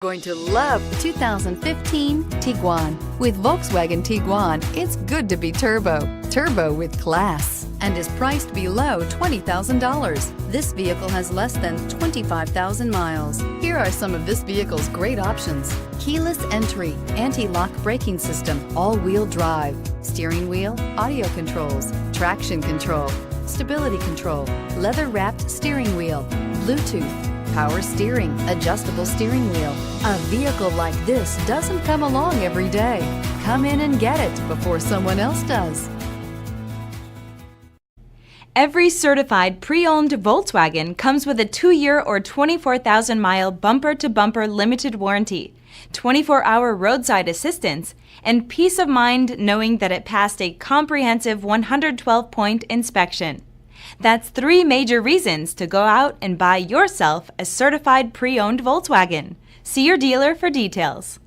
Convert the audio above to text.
Going to love 2015 Tiguan. With Volkswagen Tiguan, it's good to be turbo with class, and is priced below $20,000. This vehicle has less than 25,000 miles. Here are some of this vehicle's great options: keyless entry, anti-lock braking system, all-wheel drive, steering wheel audio controls, traction control, stability control, leather-wrapped steering wheel, Bluetooth, power steering, adjustable steering wheel. A vehicle like this doesn't come along every day. Come in and get it before someone else does. Every certified pre-owned Volkswagen comes with a 2-year or 24,000-mile bumper-to-bumper limited warranty, 24-hour roadside assistance, and peace of mind knowing that it passed a comprehensive 112-point inspection. That's 3 major reasons to go out and buy yourself a certified pre-owned Volkswagen. See your dealer for details.